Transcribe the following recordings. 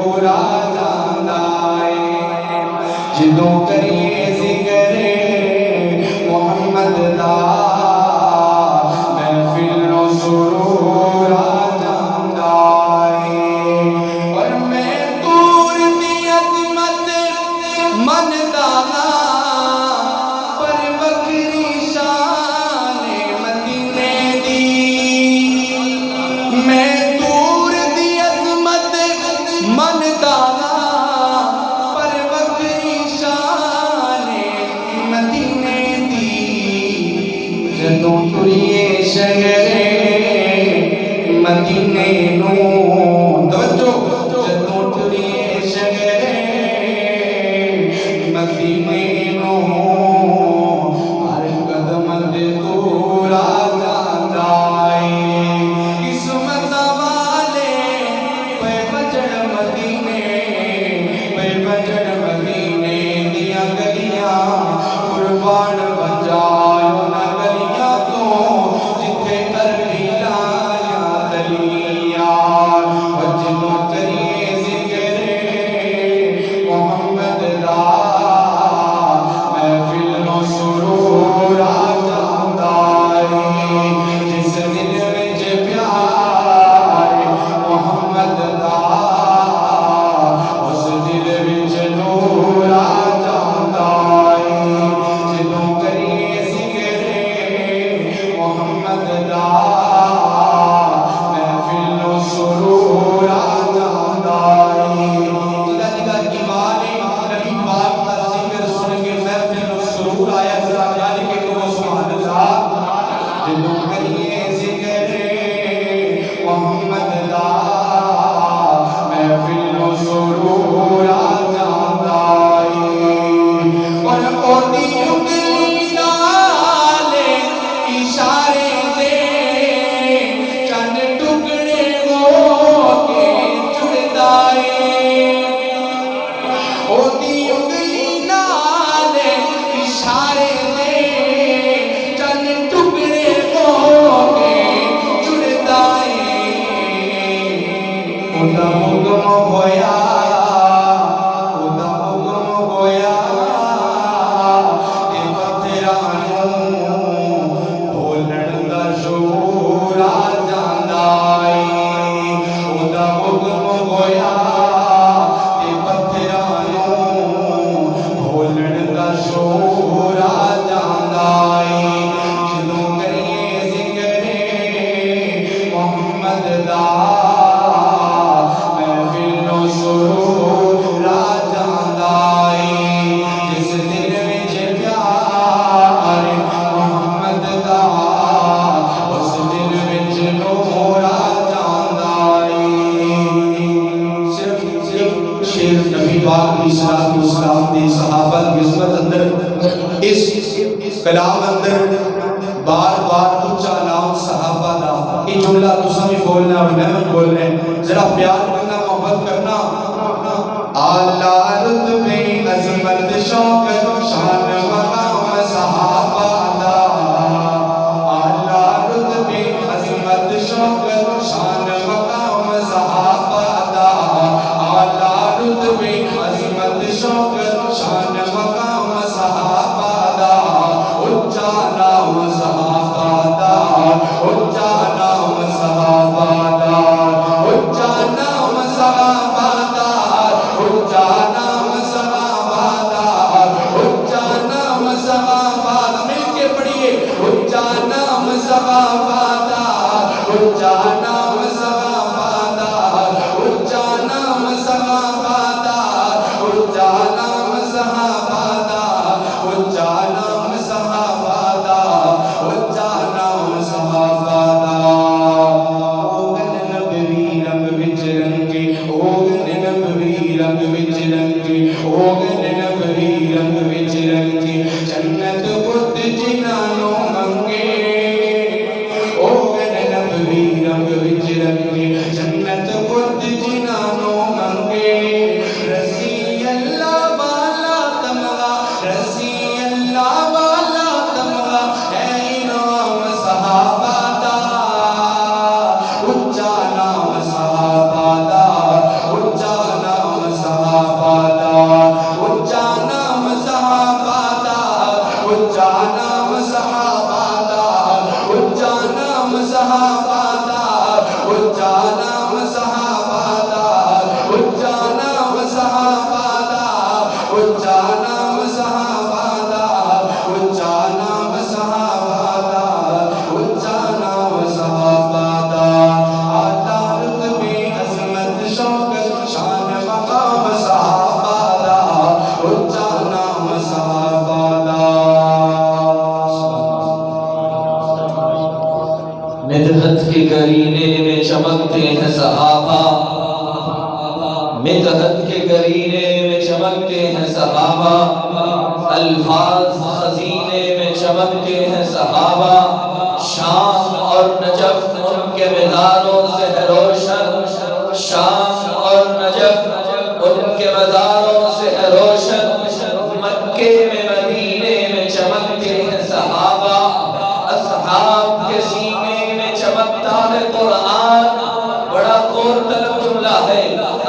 سرور آ جاندا ہے جدوں کریے ذکر محمد دا محفل نو سرور آ جاندا ہے اور میں دور دی عظمت مندا پر وکری شان مدینے دی میں دور دی عظمت مندا پر وکری شان مدینے دی جدوں ٹریے شہر مدینے نو توجہ جدوں ٹریے شہر مدینے نو ہر قدم تے دور آ جاندا ہے قسمت والے پے وجڑ مدینے دیاں گلیاں قربان بن جائے انہاں گلیاں تو جتھے عربی لایا تلیاں وجدوں کریے ذکر محمد دا محفل نو سرور آ جاندا ہے جس دل وچ پیار محمد دا اس دل وچ نور آ جاندا ہے جدوں کریے ذکر محمد دا محفل نو سرور آ جاندا ہے جدا جدا ایمان نبی پاک دا ذکر سن کے محفل نو سرور آیا ذرا یاد کے کہو سبحان اللہ جدوں کریے ذکر محمد دا محفل نو سرور آ جاندا ہے اور اودی انگلی نال اشارے دے چند ٹکڑے ہو کے جڑدا ہے اودی انگلی نال اشارے دے چند ٹکڑے ہو کے جڑدا ہے اُدا حکم ہویا تے پتھراں نوں بولن دا شعور آ جاندا ہے اُدا حکم ہویا تے پتھراں نوں بولن دا شعور آ جاندا ہے جدوں کریے ذکر محمد دا محفل نو سرور آ جاندا ہے جس دل وچ پیار محمد دا اس دل وچ نور آ جاندا ہے صرف شیر نبی پاک علیہ الصلوۃ والسلام دی صحابہ دی عظمت اندر اس کلام اندر بار بار اونچا نام صحابہ دا یہ جملہ تساں بھی بولنا اور میں بھی بولنا ذرا پیار کرنا محبت کرنا اعلیٰ رتبے عظمت شوکت شان مقام صحابہ دا اعلیٰ رتبے عظمت شوکت شان مقام صحابہ دا اعلیٰ رتبے عظمت شوکت شان مقام صحابہ دا اونچا نام صحابہ دا اونچا نام صحابہ دا اونچا نام صحابہ دا اونچا نام صحابہ دا اونچا نام صحابہ دا مل کے پڑھیے اونچا نام صحابہ دا اونچا نام صحابہ دا اونچا نام صحابہ دا اونچا نام صحابہ دا اونچا نام صحابہ دا اونچا نام صحابہ دا اوگن نبوی رنگ وچ رنگے اوگن نبوی رنگ وچ رنگے اوگن نبوی رنگ وچ رنگے جنت خود جنہاں نوں منگے اوگن نبوی رنگ وچ رنگے جنت خود جنہاں نوں منگے رضی اللہ والا تمغہ رضی اللہ والا تمغہ ہے انعام صحابہ دا اونچا نام صحابہ دا اونچا نام قرینے میں چمکتے ہیں صحابہ، مدحت کے قرینے میں چمکتے ہیں صحابہ، الفاظ خزینے میں چمکتے ہیں صحابہ، شام اور نجف ان کے مزاروں سے ہے روشن، شام اور نجف ان کے مزاروں سے ہے روشن، مکے میں مدینے میں چمکتے ہیں صحابہ، اصحاب کے سینے میں چمکتا ہے قرآن، بڑا غور طلب جملہ ہے،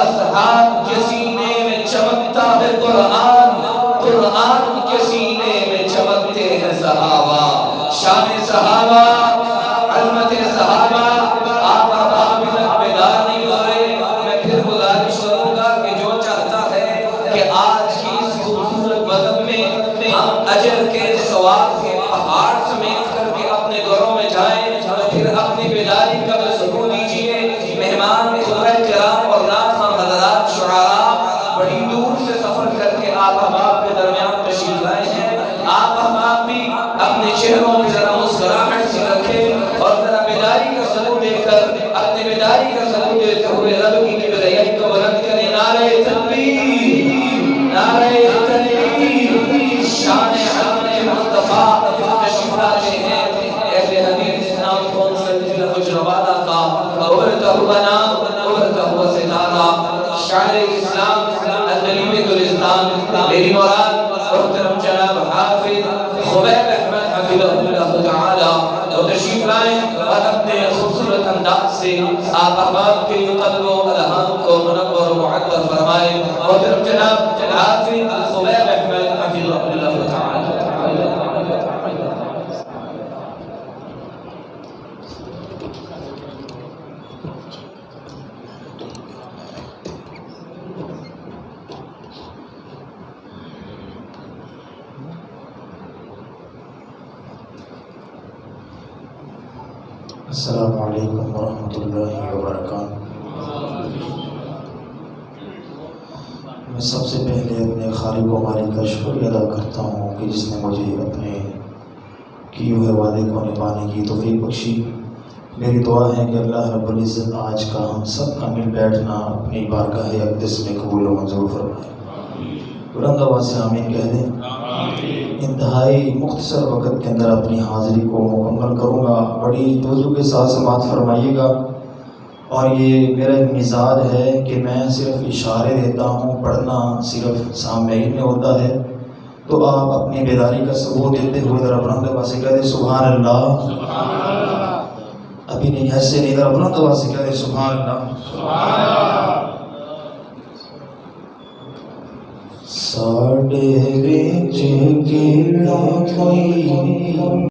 اصحاب کے سینے میں چمکتا ہے قرآن، قرآن کے سینے میں چمکتے ہیں صحابہ، شان صحابہ، عظمت صحابہ، آپ ابھی تک بیدار نہیں ہو رہے، میں پھر گزارش کروں گا کہ جو چاہتا ہے کہ آج کی اس خوبصورت بزم میں ہم اجر کے ثواب کے پہاڑ سمیت کر کے اپنے گھروں میں جائیں، تو پھر اپنی بیداری کا بھی ثبوت دیجیے۔ مہمان خبرہ کرام اور نعت خواں حضرات، شعراء بڑی دور سے سفر کر کے آپ احباب کے درمیان تشریف لائے ہیں، آپ احباب بھی اپنے چہروں میں ذرا مسکراہٹ سی رکھیں اور ذرا بیداری کا ثبوت دے کر، اپنے بیداری کا ثبوت دیتے ہوئے رب کی کبریائی کو بلند کریں۔ نعرہ تکبیر، نعرہ تکبیر، شان حضرت مصطفیٰ تشریف لاتے ہیں۔ اہل حدیث نام کون سلسلہ حجروالا کا ابھرتا ہوا نام، ابھرتا ہوا ستارہ، شاعر اسلام النبی گلستان، میری مراد محترم جناب حافظ خبیب احمد حفظہ اللہ تعالی، وہ تشریف لائیں اور اپنے خوبصورت انداز سے آپ احباب کے قلب و اذہان کو منور و معطر فرمائیں۔ محترم جناب حافظ خبیب احمد حفظہ اللہ تعالی۔ السلام علیکم ورحمۃ اللہ وبرکاتہ۔ میں سب سے پہلے اپنے خالق و مالک کا شکریہ ادا کرتا ہوں کہ جس نے مجھے اپنے کیے ہوئے وعدے کو نبھانے کی توفیق بخشی۔ میری دعا ہے کہ اللہ رب العزت آج کا ہم سب کا مل بیٹھنا اپنی بارگاہ اقدس میں قبول و منظور فرمائے۔ بلند آواز سے آمین کہہ دیں۔ انتہائی مختصر وقت کے اندر اپنی حاضری کو مکمل کروں گا، بڑی توجہ کے ساتھ سماعت فرمائیے گا۔ اور یہ میرا ایک مزاج ہے کہ میں صرف اشارے دیتا ہوں، پڑھنا صرف سامعین میں ہوتا ہے، تو آپ اپنی بیداری کا ثبوت دیتے ہوئے ذرا بلند آواز سے کہہ دیں سبحان اللہ۔ ابھی نہیں، ایسے نہیں، ذرا بلند آواز سے کہہ دیں سبحان اللہ۔ ساڑھے وچ کیڑا کوئی